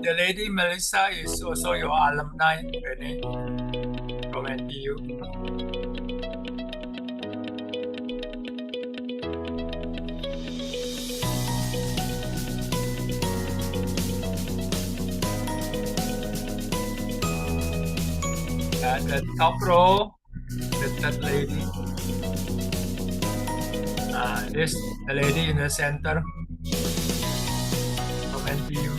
the lady Melissa is also your alumni, Rene, from NTU. The top row, the third lady. This the lady in the center from NTU.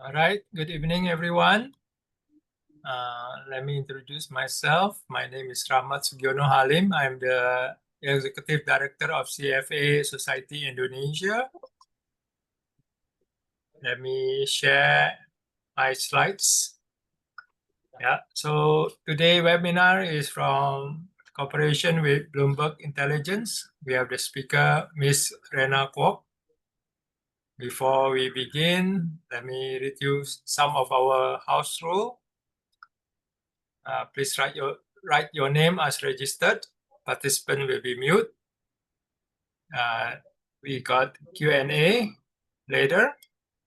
All right, good evening, everyone. Let me introduce myself. My name is Rahmat Sugiono Halim. I'm the Executive Director of CFA Society Indonesia. Let me share my slides. Yeah, so today webinar is from cooperation with Bloomberg Intelligence. We have the speaker, Ms. Rena Kwok. Before we begin, let me read you some of our house rule. Please write your name as registered. Participant will be mute. We got Q&A later.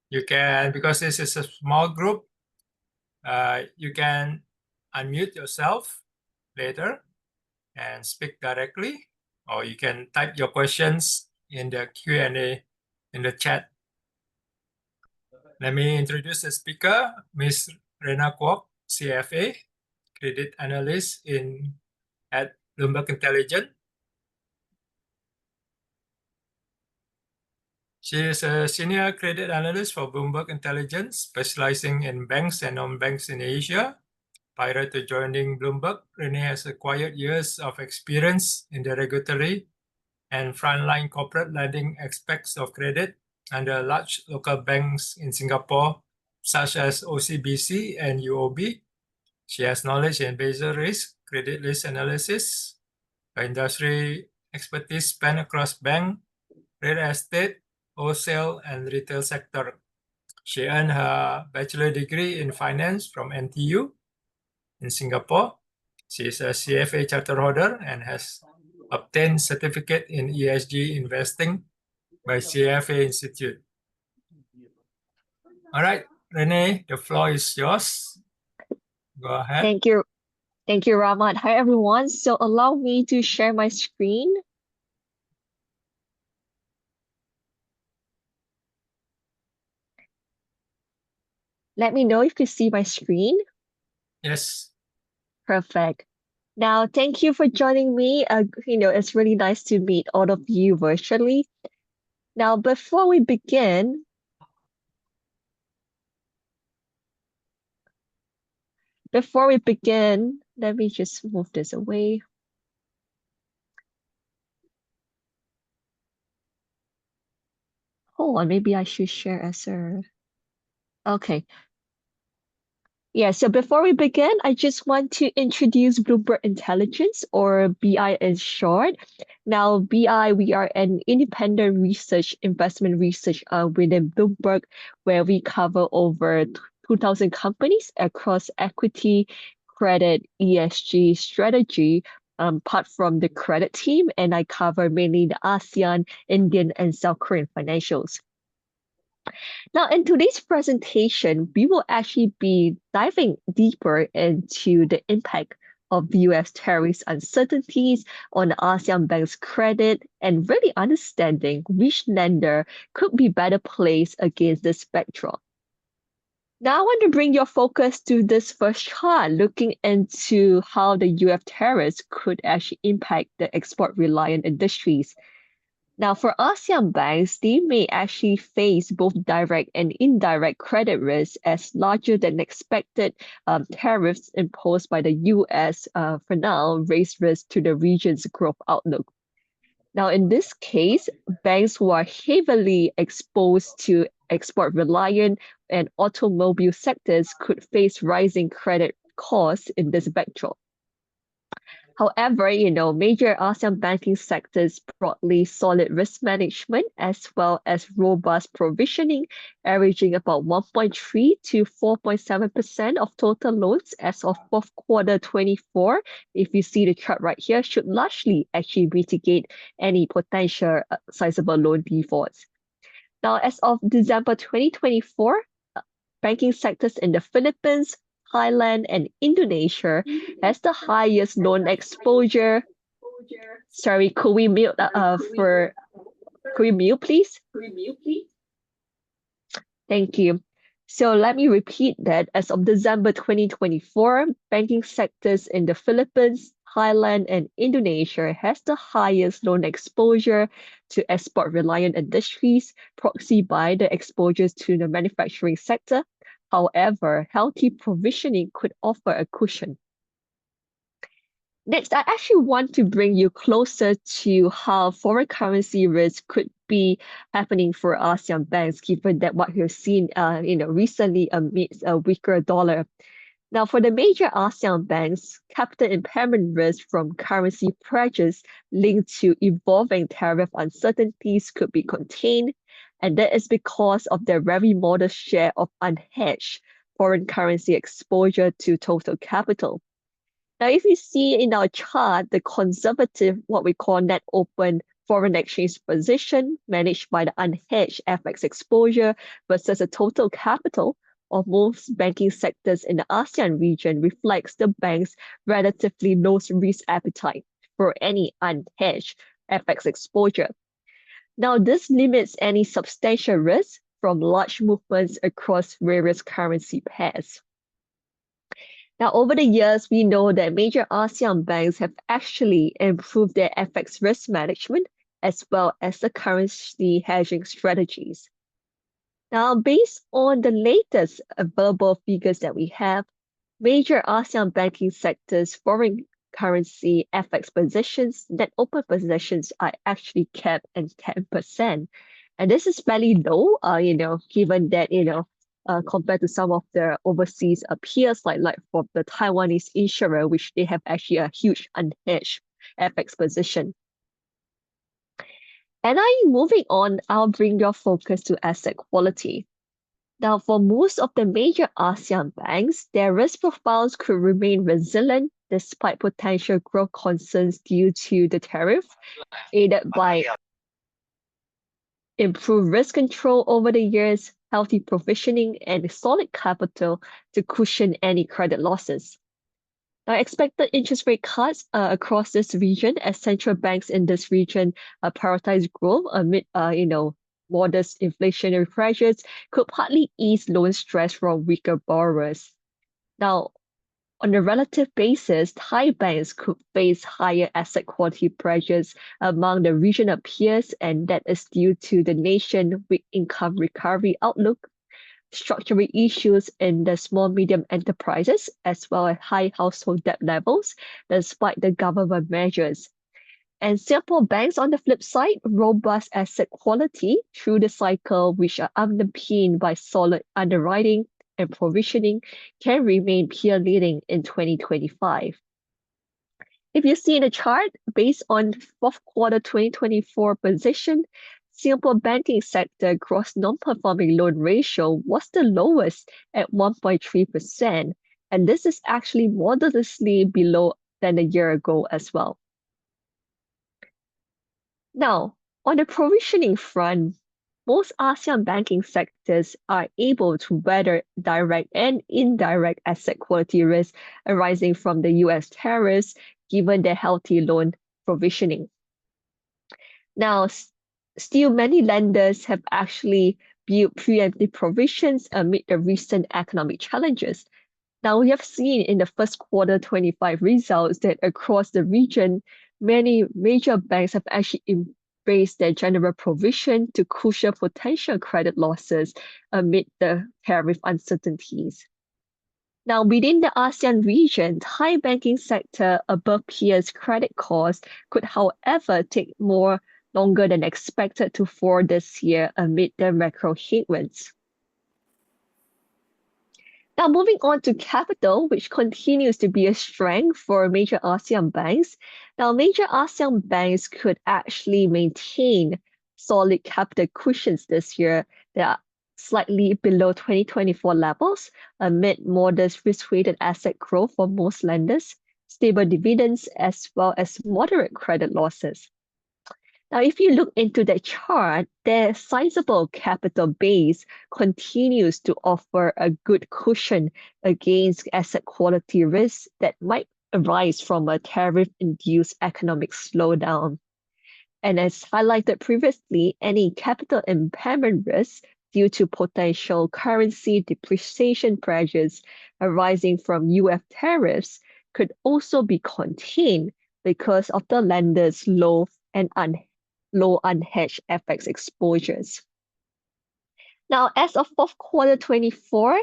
You can, because this is a small group, you can unmute yourself later and speak directly, or you can type your questions in the Q&A in the chat. Let me introduce the speaker, Ms. Rena Kwok, CFA, credit analyst at Bloomberg Intelligence. She is a senior credit analyst for Bloomberg Intelligence, specializing in banks and non-banks in Asia. Prior to joining Bloomberg, Rene has acquired years of experience in the regulatory and frontline corporate lending aspects of credit under large local banks in Singapore, such as OCBC and UOB. She has knowledge in Basel risk, credit risk analysis. Her industry expertise span across bank, real estate, wholesale, and retail sector. She earned her bachelor degree in finance from NTU in Singapore. She is a CFA charter holder and has obtained certificate in ESG investing by CFA Institute. All right, Rene, the floor is yours. Go ahead. Thank you. Thank you, Rahmat. Hi, everyone. So allow me to share my screen. Let me know if you see my screen. Yes. Perfect. Now, thank you for joining me. It's really nice to meet all of you virtually. Now, before we begin, let me just move this away. Hold on, maybe I should share as a... Okay. Yeah, so before we begin, I just want to introduce Bloomberg Intelligence, or BI in short. Now, BI, we are an independent investment research within Bloomberg, where we cover over 2,000 companies across equity, credit, ESG, strategy, apart from the credit team, and I cover mainly the ASEAN, Indian, and South Korean financials. Now, in today's presentation, we will actually be diving deeper into the impact of US tariffs uncertainties on ASEAN banks' credit and really understanding which lender could be better placed against this backdrop. Now, I want to bring your focus to this first chart, looking into how the US tariffs could actually impact the export-reliant industries. Now, for ASEAN banks, they may actually face both direct and indirect credit risks as larger than expected tariffs imposed by the US for now raise risk to the region's growth outlook. Now, in this case, banks who are heavily exposed to export-reliant and automobile sectors could face rising credit costs in this backdrop. However, major ASEAN banking sectors broadly solid risk management as well as robust provisioning, averaging about 1.3 to 4.7% of total loans as of fourth quarter 24. If you see the chart right here, should largely actually mitigate any potential sizable loan defaults. Now, as of December 2024, banking sectors in the Philippines, Thailand, and Indonesia has the highest loan exposure. Sorry, could we mute please? Thank you. So let me repeat that as of December 2024, banking sectors in the Philippines, Thailand, and Indonesia has the highest loan exposure to export-reliant industries, proxied by the exposures to the manufacturing sector. However, healthy provisioning could offer a cushion. Next, I actually want to bring you closer to how foreign currency risk could be happening for ASEAN banks, given that what we've seen, recently amidst a weaker dollar. Now, for the major ASEAN banks, capital impairment risk from currency pressures linked to evolving tariff uncertainties could be contained, and that is because of their very modest share of unhedged foreign currency exposure to total capital. Now, if you see in our chart, the conservative, what we call net open foreign exchange position managed by the unhedged FX exposure versus the total capital of most banking sectors in the ASEAN region reflects the bank's relatively low risk appetite for any unhedged FX exposure. Now, this limits any substantial risk from large movements across various currency pairs. Now, over the years, we know that major ASEAN banks have actually improved their FX risk management as well as the currency hedging strategies. Now, based on the latest available figures that we have, major ASEAN banking sectors' foreign currency FX positions, net open positions are actually capped at 10%. And this is fairly low, given that, compared to some of the overseas peers, like for the Taiwanese insurer, which they have actually a huge unhedged FX position. And moving on, I'll bring your focus to asset quality. Now, for most of the major ASEAN banks, their risk profiles could remain resilient despite potential growth concerns due to the tariff, aided by improved risk control over the years, healthy provisioning, and solid capital to cushion any credit losses. Now, expected interest rate cuts across this region as central banks in this region prioritize growth amid, modest inflationary pressures could partly ease loan stress from weaker borrowers. Now, on a relative basis, Thai banks could face higher asset quality pressures among the regional peers, and that is due to the nation's weak income recovery outlook, structural issues in the small medium enterprises, as well as high household debt levels, despite the government measures. And Singapore banks, on the flip side, robust asset quality through the cycle, which are underpinned by solid underwriting and provisioning, can remain peer leading in 2025. If you see in the chart, based on fourth quarter 2024 position, Singapore banking sector gross non-performing loan ratio was the lowest at 1.3%, and this is actually modestly below than a year ago as well. Now, on the provisioning front, most ASEAN banking sectors are able to weather direct and indirect asset quality risks arising from the US tariffs, given their healthy loan provisioning. Now, still many lenders have actually built preemptive provisions amid the recent economic challenges. Now, we have seen in the first quarter 25 results that across the region, many major banks have actually embraced their general provision to cushion potential credit losses amid the tariff uncertainties. Now, within the ASEAN region, Thai banking sector above peers credit costs could, however, take longer than expected to fall this year amid the macro headwinds. Now, moving on to capital, which continues to be a strength for major ASEAN banks. Now, major ASEAN banks could actually maintain solid capital cushions this year that are slightly below 2024 levels amid modest risk-weighted asset growth for most lenders, stable dividends, as well as moderate credit losses. Now, if you look into the chart, their sizable capital base continues to offer a good cushion against asset quality risks that might arise from a tariff-induced economic slowdown. And as highlighted previously, any capital impairment risks due to potential currency depreciation pressures arising from US tariffs could also be contained because of the lender's low unhedged FX exposures. Now, as of fourth quarter 24,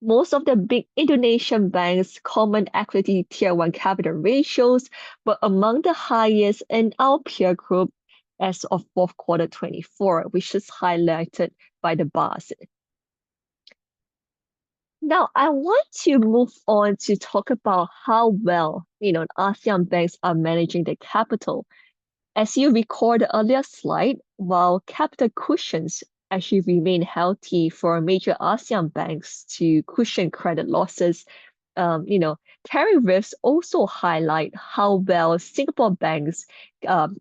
most of the big Indonesian banks' common equity tier 1 capital ratios were among the highest in our peer group, as of fourth quarter 24, which is highlighted by the bars. Now, I want to move on to talk about how well, ASEAN banks are managing their capital. As you recall the earlier slide, while capital cushions actually remain healthy for major ASEAN banks to cushion credit losses, tariff risks also highlight how well Singapore banks'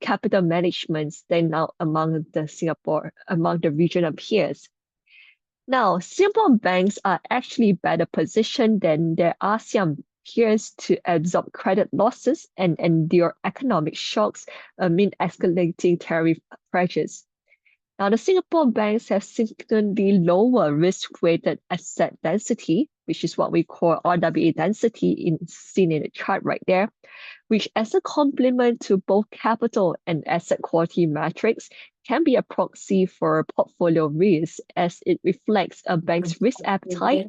capital management stand out among the regional peers. Now, Singapore banks are actually better positioned than their ASEAN peers to absorb credit losses and endure economic shocks amid escalating tariff pressures. Now, the Singapore banks have significantly lower risk-weighted asset density, which is what we call RWA density seen in the chart right there, which as a complement to both capital and asset quality metrics can be a proxy for portfolio risk as it reflects a bank's risk appetite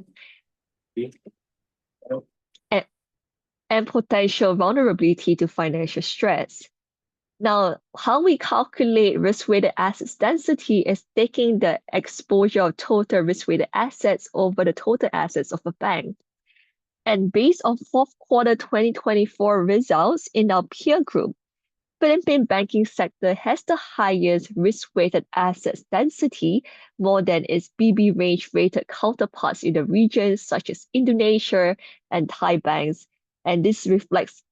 and potential vulnerability to financial stress. Now, how we calculate risk-weighted assets density is taking the exposure of total risk-weighted assets over the total assets of a bank. And based on fourth quarter 2024 results in our peer group, Philippine banking sector has the highest risk-weighted assets density, more than its BB range rated counterparts in the region, such as Indonesia and Thai banks. And this reflects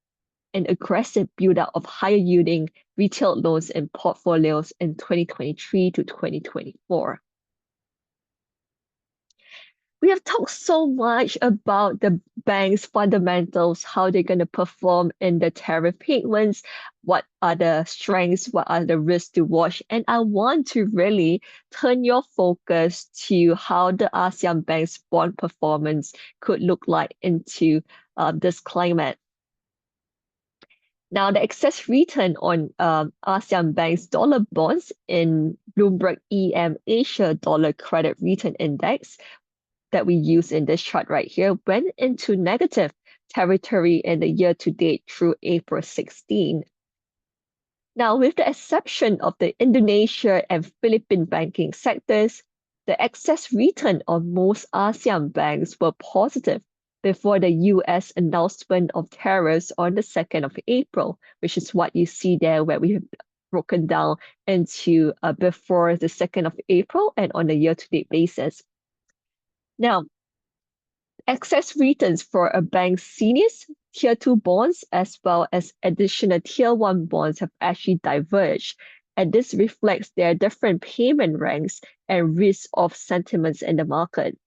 an aggressive build-up of higher yielding retail loans and portfolios in 2023 to 2024. We have talked so much about the bank's fundamentals, how they're going to perform in the tariff headwinds, what are the strengths, what are the risks to watch. And I want to really turn your focus to how the ASEAN bank's bond performance could look like into this climate. Now, the excess return on ASEAN banks' dollar bonds in Bloomberg EM Asia Dollar Credit Return Index that we use in this chart right here went into negative territory in the year to date through April 16. Now, with the exception of the Indonesia and Philippine banking sectors, the excess return on most ASEAN banks were positive before the US announcement of tariffs on the 2nd of April, which is what you see there where we have broken down into before the 2nd of April and on a year-to-date basis. Now, excess returns for a bank's seniors, Tier 2 bonds, as well as additional Tier 1 bonds have actually diverged, and this reflects their different payment ranks and risk of sentiments in the market.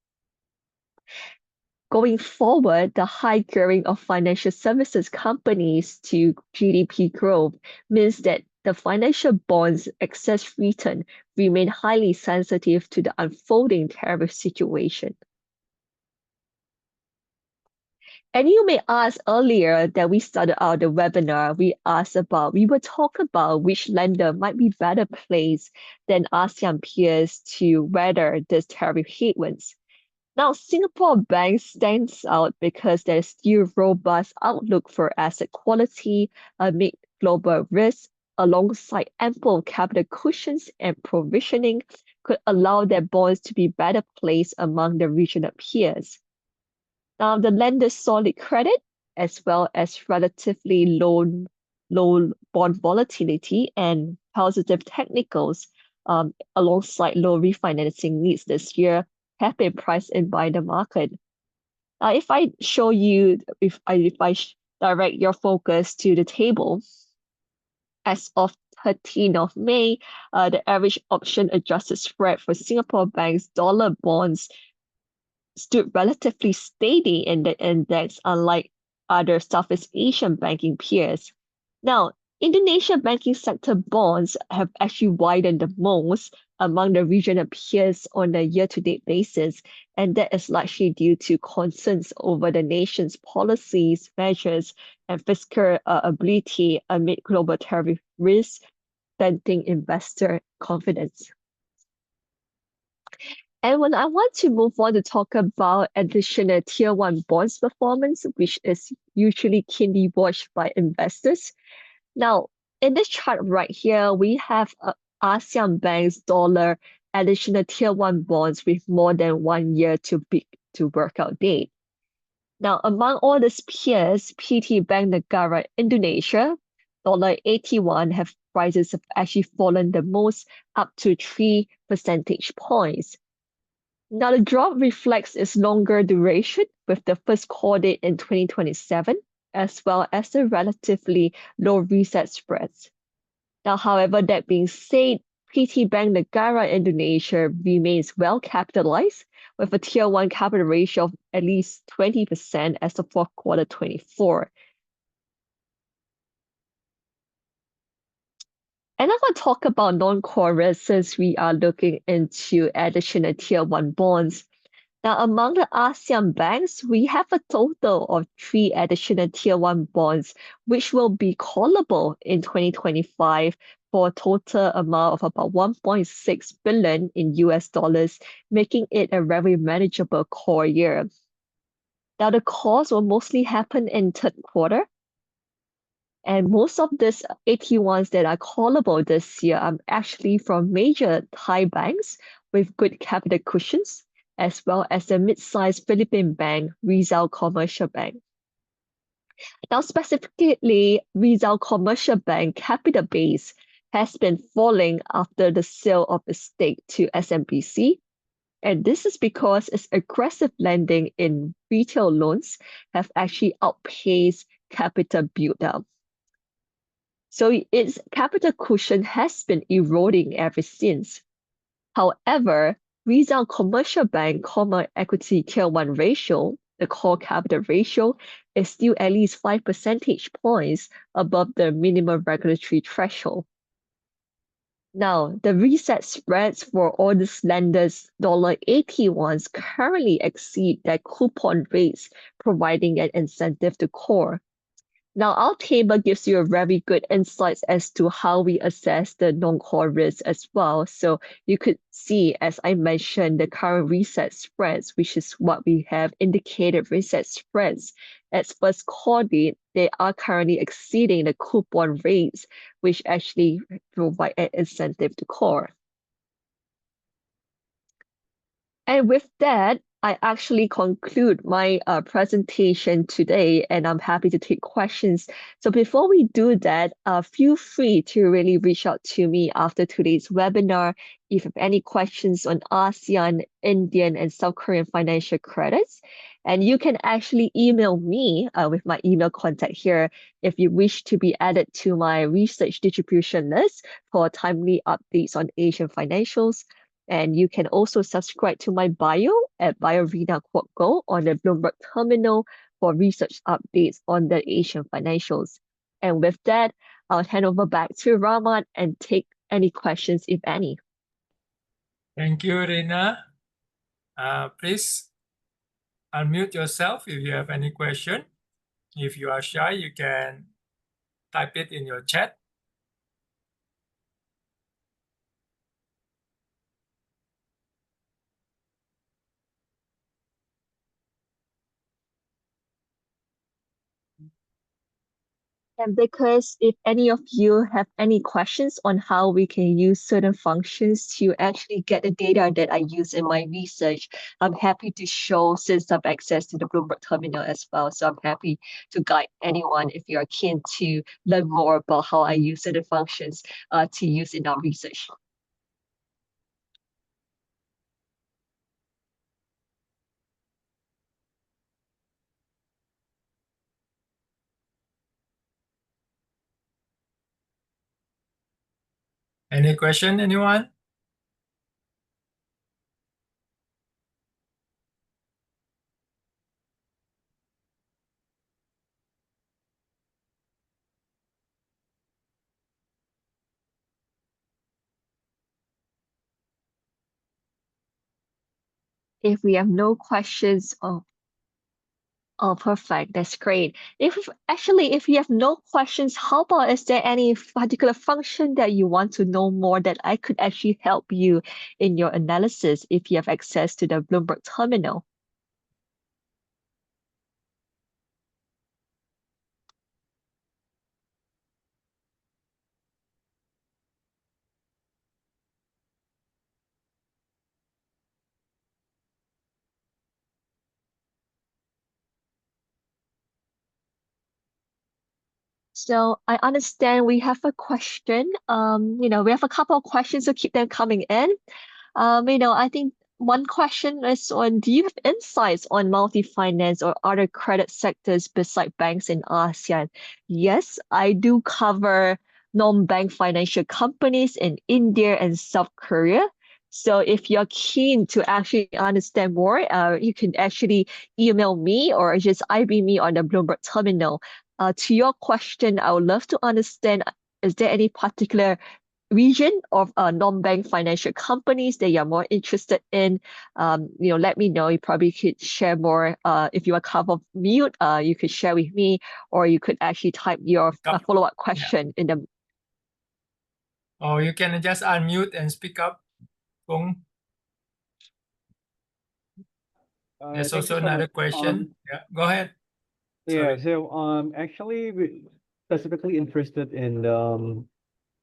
Going forward, the high gearing of financial services companies to GDP growth means that the financial bonds excess return remain highly sensitive to the unfolding tariff situation. And you may ask earlier that we started out the webinar, we will talk about which lender might be better placed than ASEAN peers to weather this tariff headwinds. Now, Singapore Bank stands out because there's still robust outlook for asset quality amid global risks, alongside ample capital cushions and provisioning could allow their bonds to be better placed among the regional peers. Now, the lender's solid credit, as well as relatively low bond volatility and positive technicals, alongside low refinancing needs this year, have been priced in by the market. Now, if I show you, if I direct your focus to the table, as of 13th of May, the average option adjusted spread for Singapore Bank's dollar bonds stood relatively steady in the index, unlike other Southeast Asian banking peers. Now, Indonesia banking sector bonds have actually widened the most among the regional peers on a year-to-date basis, and that is largely due to concerns over the nation's policies, measures, and fiscal ability amid global tariff risks, denting investor confidence. And when I want to move on to talk about additional Tier 1 bonds performance, which is usually keenly watched by investors. Now, in this chart right here, we have ASEAN Bank's dollar additional Tier 1 bonds with more than 1 year to workout date. Now, among all these peers, PT Bank Negara Indonesia, dollar 81 have prices have actually fallen the most, up to 3 percentage points. Now, the drop reflects its longer duration with the first call date in 2027, as well as the relatively low reset spreads. Now, however, that being said, PT Bank Negara Indonesia remains well capitalized with a Tier 1 capital ratio of at least 20% as of fourth quarter 24. And I'm going to talk about non-core risks since we are looking into additional Tier 1 bonds. Now, among the ASEAN banks, we have a total of 3 additional Tier 1 bonds, which will be callable in 2025 for a total amount of about 1.6 billion in US dollars, making it a very manageable core year. Now, the calls will mostly happen in third quarter, and most of these AT1s that are callable this year are actually from major Thai banks with good capital cushions, as well as the mid-sized Philippine bank, Rizal Commercial Bank. Now, specifically, Rizal Commercial Bank capital base has been falling after the sale of its stake to SMBC. And this is because its aggressive lending in retail loans have actually outpaced capital build-up. So its capital cushion has been eroding ever since. However, Rizal Commercial Bank Common Equity Tier 1 ratio, the core capital ratio, is still at least 5 percentage points above the minimum regulatory threshold. Now, the reset spreads for all these lenders' $80 currently exceed their coupon rates, providing an incentive to core. Now, our table gives you a very good insights as to how we assess the non-core risk as well. So you could see, as I mentioned, the current reset spreads, which is what we have indicated reset spreads. At first call date, they are currently exceeding the coupon rates, which actually provide an incentive to core. And with that, I actually conclude my presentation today, and I'm happy to take questions. So before we do that, feel free to really reach out to me after today's webinar if you have any questions on ASEAN, Indian, and South Korean financial credits. And you can actually email me with my email contact here if you wish to be added to my research distribution list for timely updates on Asian financials. And you can also subscribe to my bio at Rena Kwok Go on the Bloomberg terminal for research updates on the Asian financials. And with that, I'll hand over back to Rahmat and take any questions, if any. Thank you, Rena. Please unmute yourself if you have any question. If you are shy, you can type it in your chat. And because if any of you have any questions on how we can use certain functions to actually get the data that I use in my research, I'm happy to show since I've access to the Bloomberg terminal as well. So I'm happy to guide anyone if you are keen to learn more about how I use certain functions to use in our research. Any question, anyone? If we have no questions, oh, perfect. That's great. If you have no questions, how about is there any particular function that you want to know more that I could actually help you in your analysis if you have access to the Bloomberg terminal? So I understand we have a question. We have a couple of questions, so keep them coming in. I think one question is on, do you have insights on multi-finance or other credit sectors beside banks in ASEAN? Yes, I do cover non-bank financial companies in India and South Korea. So if you're keen to actually understand more, you can actually email me or just IB me on the Bloomberg terminal. To your question, I would love to understand, is there any particular region of non-bank financial companies that you're more interested in? Let me know. You probably could share more. If you are covered of mute, you could share with me, or you could actually type your follow-up Yeah. question in the. Or you can just unmute and speak up, Kung. There's Thank you also so another much. question. Yeah, go ahead. Yeah, Sorry. so actually specifically interested in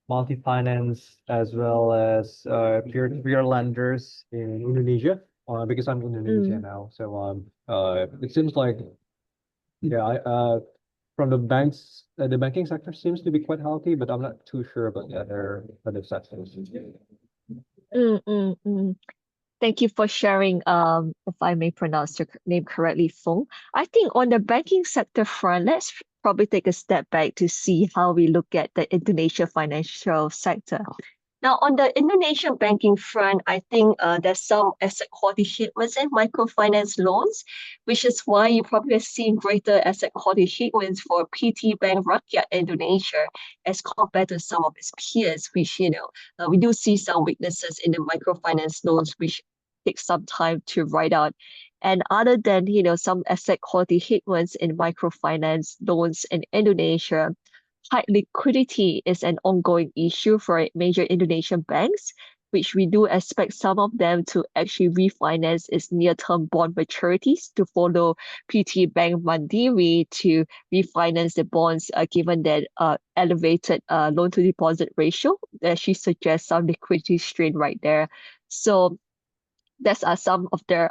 multi-finance as well as peer-to-peer lenders in Indonesia, because I'm in Indonesia Mm. now. So it seems like, yeah, from the banking sector seems to be quite healthy, but I'm not too sure about the other sectors. Mm, mm, mm. Thank you for sharing, if I may pronounce your name correctly, Fong. I think on the banking sector front, let's probably take a step back to see how we look at the Indonesia financial sector. Now, on the Indonesian banking front, I think there's some asset quality headwinds and microfinance loans, which is why you probably have seen greater asset quality headwinds for PT Bank Rakyat Indonesia as compared to some of its peers, which, we do see some weaknesses in the microfinance loans, which take some time to write out. And other than, some asset quality headwinds in microfinance loans in Indonesia, tight liquidity is an ongoing issue for major Indonesian banks, which we do expect some of them to actually refinance its near-term bond maturities to follow PT Bank Mandiri to refinance the bonds, given that elevated loan-to-deposit ratio that actually suggests some liquidity strain right there. So those are some of their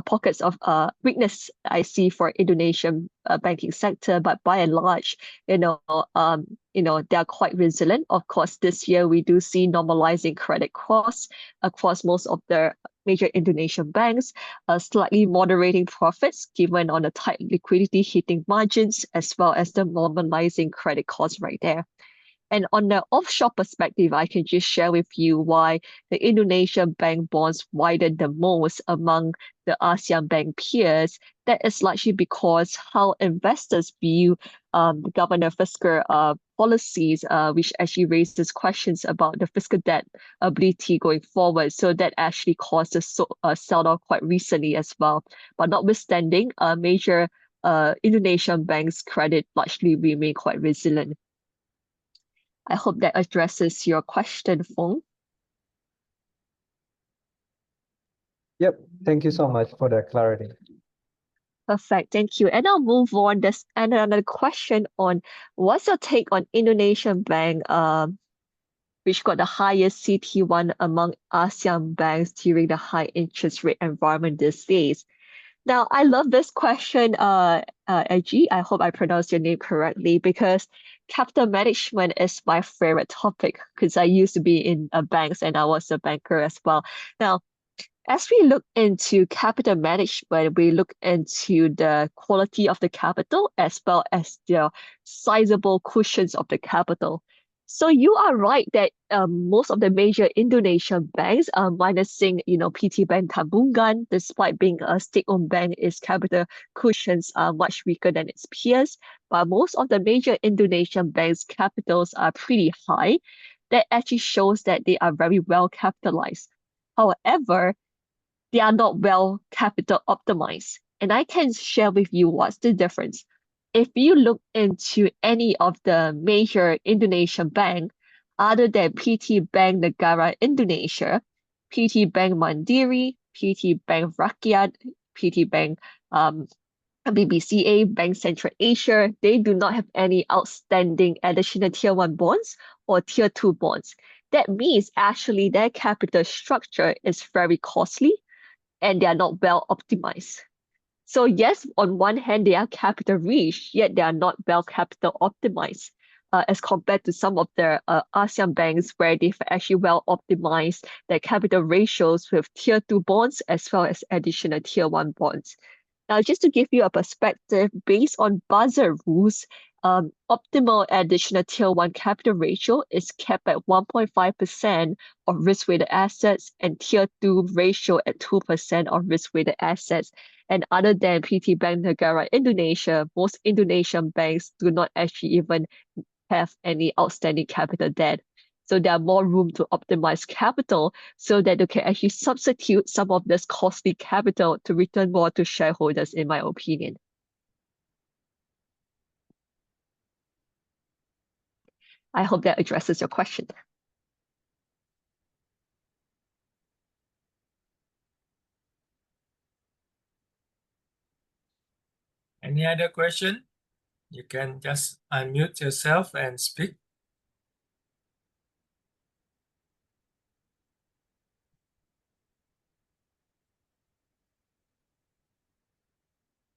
pockets of weakness I see for Indonesian banking sector. But by and large, they are quite resilient. Of course, this year we do see normalizing credit costs across most of the major Indonesian banks, slightly moderating profits given on the tight liquidity hitting margins, as well as the normalizing credit costs right there. And on the offshore perspective, I can just share with you why the Indonesian bank bonds widened the most among the ASEAN bank peers. That is largely because how investors view government fiscal policies, which actually raises questions about the fiscal debt ability going forward. So that actually caused a sell-off quite recently as well. But notwithstanding, major Indonesian banks' credit largely remain quite resilient. I hope that addresses your question, Fong. Yep, thank you so much for the clarity. Perfect, thank you. And I'll move on. There's another question on what's your take on Indonesian bank, which got the highest CET1 among ASEAN banks during the high interest rate environment these days. Now, I love this question, Ag. I hope I pronounced your name correctly because capital management is my favorite topic because I used to be in banks and I was a banker as well. Now, as we look into capital management, we look into the quality of the capital as well as the sizable cushions of the capital. So you are right that most of the major Indonesian banks, minusing PT Bank Tabungan, despite being a state-owned bank, its capital cushions are much weaker than its peers. But most of the major Indonesian banks' capitals are pretty high. That actually shows that they are very well capitalized. However, they are not well capital optimized. And I can share with you what's the difference. If you look into any of the major Indonesian bank, other than PT Bank Negara Indonesia, PT Bank Mandiri, PT Bank Rakyat, PT Bank BBCA, Bank Central Asia, they do not have any outstanding additional Tier 1 bonds or Tier 2 bonds. That means actually their capital structure is very costly and they are not well optimized. So yes, on one hand, they are capital rich, yet they are not well capital optimized. as compared to some of the ASEAN banks where they've actually well optimized their capital ratios with tier 2 bonds as well as additional tier 1 bonds. Now, just to give you a perspective, based on Basel rules, optimal additional tier 1 capital ratio is kept at 1.5% of risk-weighted assets and tier 2 ratio at 2% of risk-weighted assets. And other than PT Bank Negara Indonesia, most Indonesian banks do not actually even have any outstanding capital debt. So there are more room to optimize capital so that they can actually substitute some of this costly capital to return more to shareholders, in my opinion. I hope that addresses your question. Any other question? You can just unmute yourself and speak.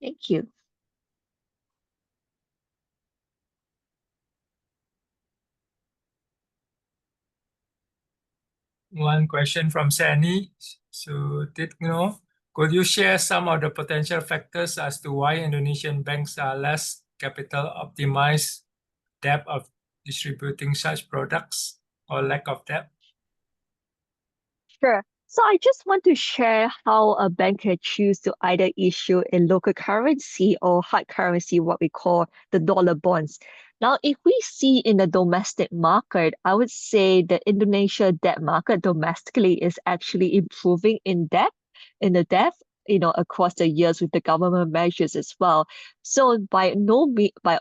Thank you. One question from Sani Sutikno. Could you share some of the potential factors as to why Indonesian banks are less capital optimized, depth of distributing such products, or lack of depth? Sure. So I just want to share how a bank can choose to either issue in local currency or hard currency, what we call the dollar bonds. Now, if we see in the domestic market, I would say the Indonesia debt market domestically is actually improving in the depth, across the years with the government measures as well. So by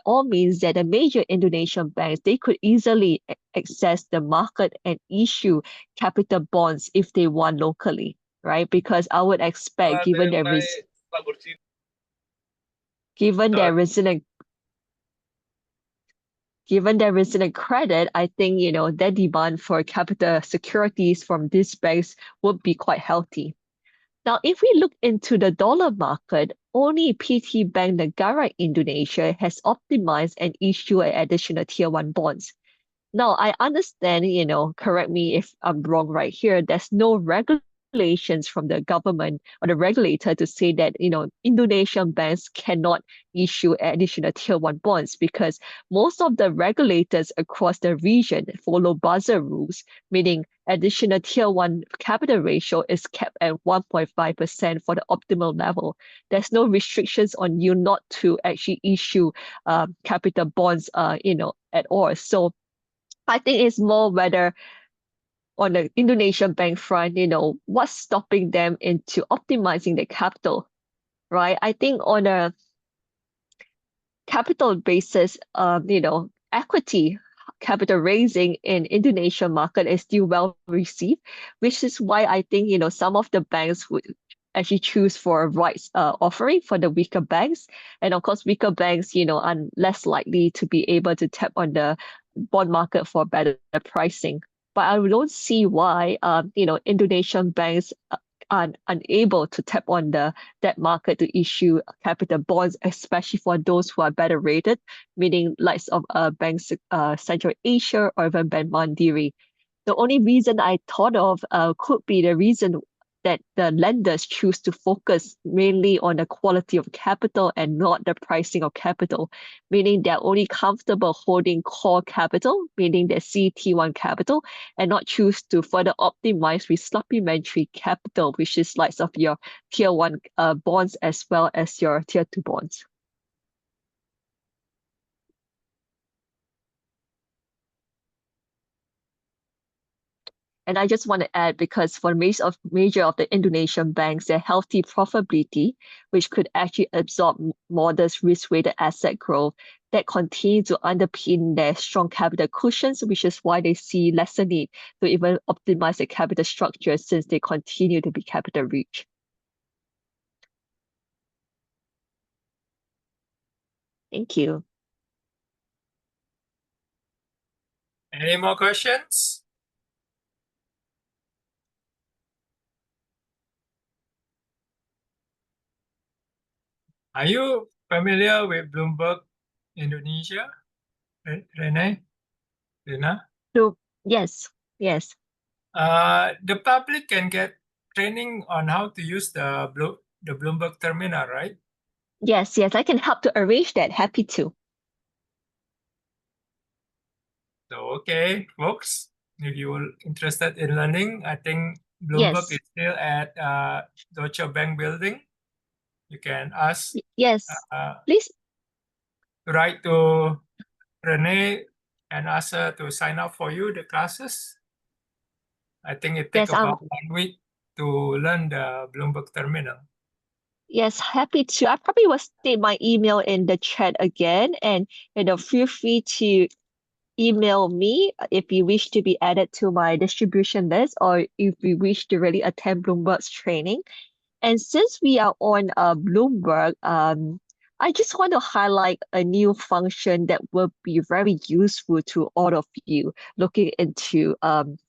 all means, that the major Indonesian banks, they could easily access the market and issue capital bonds if they want locally, right? Because I would expect, given their resilient credit, I think their demand for capital securities from these banks would be quite healthy. Now, if we look into the dollar market, only PT Bank Negara Indonesia has optimized and issued additional tier 1 bonds. Now, I understand, correct me if I'm wrong right here, there's no regulations from the government or the regulator to say that, Indonesian banks cannot issue additional tier 1 bonds because most of the regulators across the region follow Basel rules, meaning additional tier 1 capital ratio is kept at 1.5% for the optimal level. There's no restrictions on you not to actually issue capital bonds, at all. So I think it's more whether on the Indonesian bank front, what's stopping them into optimizing the capital, right? I think on a capital basis, equity capital raising in Indonesian market is still well received, which is why I think, some of the banks would actually choose for a rights offering for the weaker banks. And of course, weaker banks, are less likely to be able to tap on the bond market for better pricing. But I don't see why, Indonesian banks are unable to tap on the debt market to issue capital bonds, especially for those who are better rated, meaning likes of banks, Central Asia or even Bank Mandiri. The only reason I thought of could be the reason that the lenders choose to focus mainly on the quality of capital and not the pricing of capital, meaning they're only comfortable holding core capital, meaning their CET1 capital, and not choose to further optimize with supplementary capital, which is like of your tier 1 bonds as well as your tier 2 bonds. And I just want to add, because for major of the Indonesian banks, their healthy profitability, which could actually absorb modest risk-weighted asset growth, that continue to underpin their strong capital cushions, which is why they see lesser need to even optimize the capital structure since they continue to be capital rich. Thank you. Any more questions? Are you familiar with Bloomberg Indonesia, Rene? Rena? So, yes, yes, The public can get training on how to use the Bloomberg terminal, right? yes, yes. I can help to arrange that. Happy to. So, okay, folks, if you're interested in learning, I think Bloomberg Yes, is still at Deutsche Bank building. You can ask, yes. uh, Please, write to Rene and ask her to sign up for you the classes. I think it take yes, about 1 week to learn the Bloomberg terminal. yes, happy to. I probably will state my email in the chat again, and feel free to email me if you wish to be added to my distribution list or if you wish to really attend Bloomberg's training. And since we are on Bloomberg, I just want to highlight a new function that will be very useful to all of you looking into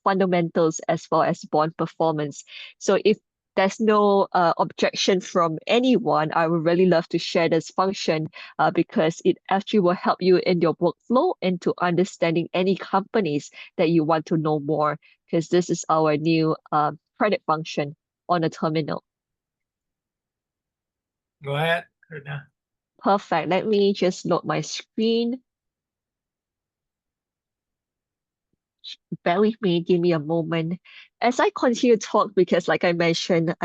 fundamentals as well as bond performance. So if there's no objection from anyone, I would really love to share this function because it actually will help you in your workflow into understanding any companies that you want to know more, because this is our new credit function on the terminal. Go ahead, Rena. Perfect. Let me just load my screen. Bear with me, give me a moment. As I continue to talk, because like I mentioned,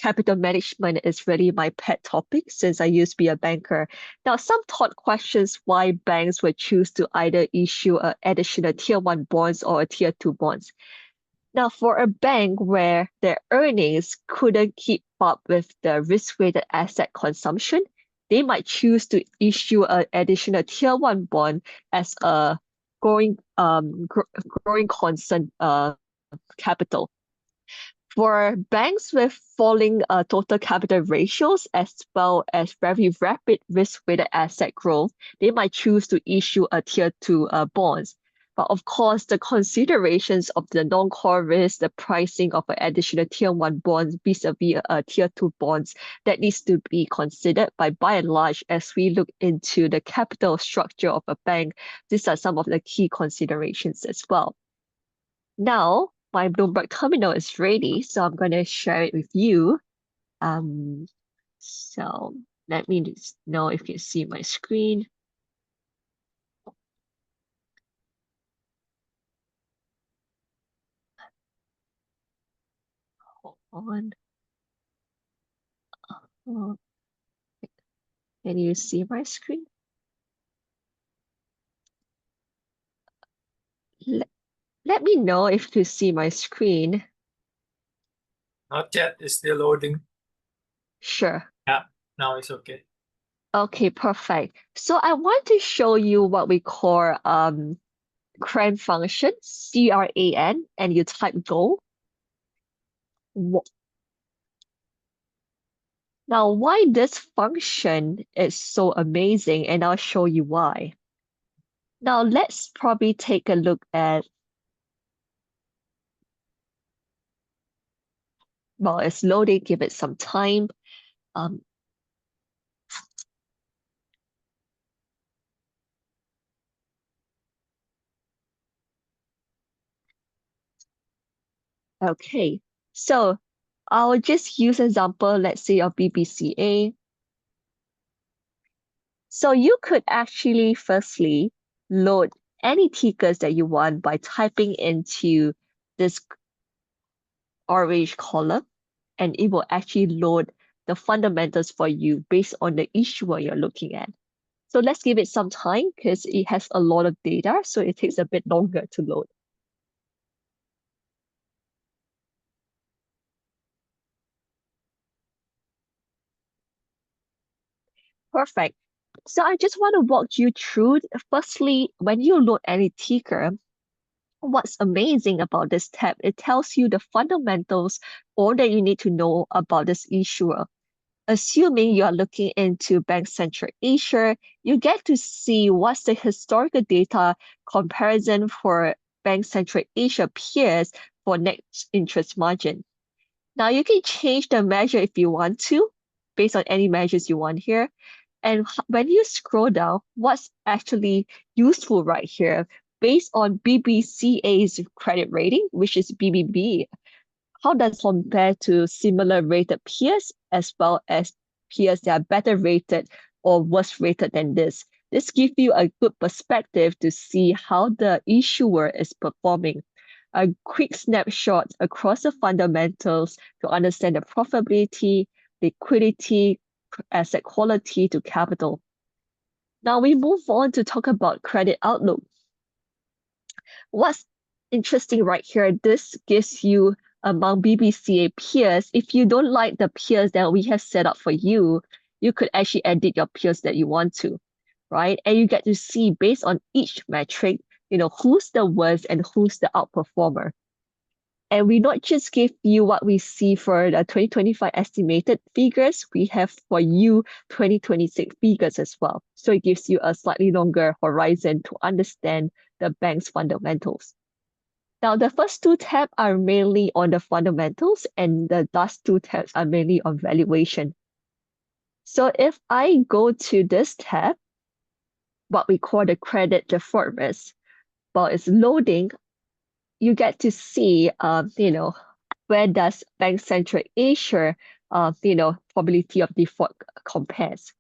capital management is really my pet topic since I used to be a banker. Now, some thought questions why banks would choose to either issue additional tier 1 bonds or a tier 2 bonds. Now, for a bank where their earnings couldn't keep up with the risk-weighted asset consumption, they might choose to issue an additional tier 1 bond as a growing concern capital. For banks with falling total capital ratios as well as very rapid risk-weighted asset growth, they might choose to issue a tier 2 bonds. But of course, the considerations of the non-core risk, the pricing of an additional tier 1 bonds vis-a-vis tier 2 bonds, that needs to be considered. By and large, as we look into the capital structure of a bank, these are some of the key considerations as well. Now, my Bloomberg terminal is ready, so I'm going to share it with you. So let me just know if you see my screen. Hold on. Can you see my screen? Let me know if you see my screen. Not yet, it's still loading. Sure. Yeah, now it's okay. Okay, perfect. So I want to show you what we call CRAN function, CRAN, and you type go. Now, why this function is so amazing, and I'll show you why. Now, let's probably take a look at, well, it's loading, give it some time. Okay, so I'll just use example, let's say of BBCA. So you could actually firstly load any tickers that you want by typing into this orange column, and it will actually load the fundamentals for you based on the issuer you're looking at. So let's give it some time because it has a lot of data, so it takes a bit longer to load. Perfect. So I just want to walk you through, firstly, when you load any ticker, what's amazing about this tab, it tells you the fundamentals, all that you need to know about this issuer. Assuming you are looking into Bank Central Asia, you get to see what's the historical data comparison for Bank Central Asia peers for net interest margin. Now you can change the measure if you want to, based on any measures you want here. And when you scroll down, what's actually useful right here, based on BBCA's credit rating, which is BBB, how does it compare to similar rated peers as well as peers that are better rated or worse rated than this? This gives you a good perspective to see how the issuer is performing. A quick snapshot across the fundamentals to understand the profitability, liquidity, asset quality to capital. Now we move on to talk about credit outlook. What's interesting right here, this gives you among BBCA peers. If you don't like the peers that we have set up for you, you could actually edit your peers that you want to, right? And you get to see based on each metric, who's the worst and who's the outperformer. And we not just give you what we see for the 2025 estimated figures, we have for you 2026 figures as well. So it gives you a slightly longer horizon to understand the bank's fundamentals. Now, the first two tabs are mainly on the fundamentals, and the last two tabs are mainly on valuation. So if I go to this tab, what we call the credit default risk, while it's loading, you get to see, where does Bank Central Asia, probability of default compares.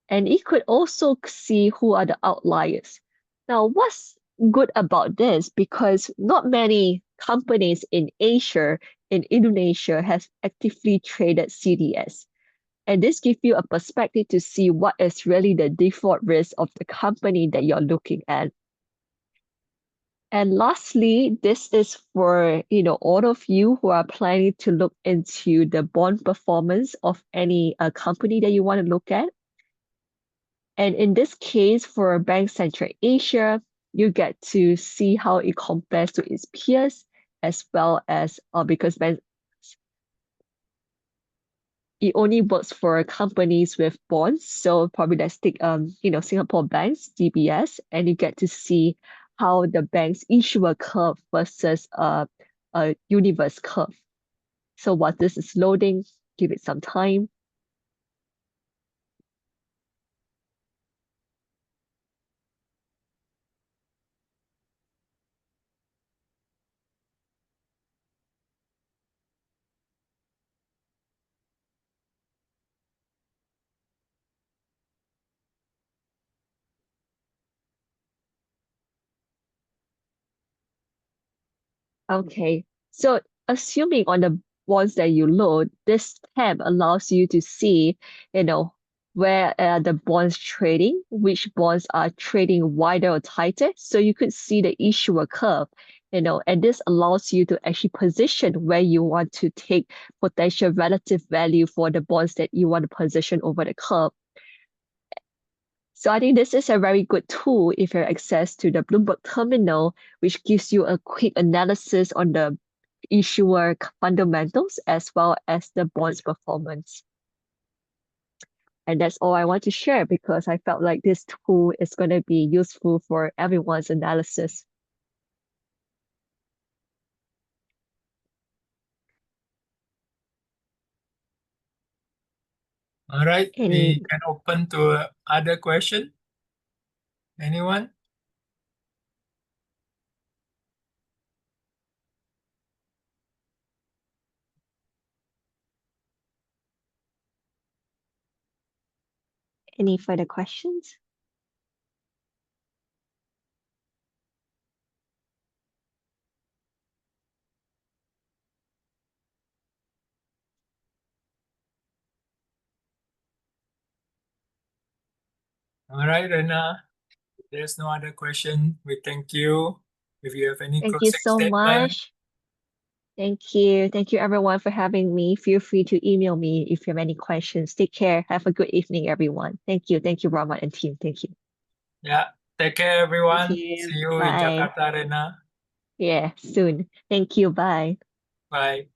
And it could also see who are the outliers. Now, what's good about this? Because not many companies in Asia, in Indonesia, has actively traded CDS. And this gives you a perspective to see what is really the default risk of the company that you're looking at. And lastly, this is for all of you who are planning to look into the bond performance of any company that you want to look at. And in this case, for Bank Central Asia, you get to see how it compares to its peers, as well as because it only works for companies with bonds. So probably let's take Singapore banks, DBS, and you get to see how the bank's issuer curve versus a universe curve. So while this is loading, give it some time. Okay, so assuming on the bonds that you load, this tab allows you to see, where the bonds trading, which bonds are trading wider or tighter. So you could see the issuer curve, and this allows you to actually position where you want to take potential relative value for the bonds that you want to position over the curve. So I think this is a very good tool if you have access to the Bloomberg terminal, which gives you a quick analysis on the issuer fundamentals as well as the bonds performance. And that's all I want to share because I felt like this tool is going to be useful for everyone's analysis. All right, we can open to other question. Anyone? Any further questions? All right, Rena. If there's no other question, we thank you. If you have any Thank closing you so statement. much. Thank you. Thank you everyone for having me. Feel free to email me if you have any questions. Take care. Have a good evening, everyone. Thank you. Thank you, Rahman and team. Thank you. Yeah, take care, everyone. Thank you. See you in Bye. Jakarta, Rena. Yeah, soon. Thank you. Bye. Bye.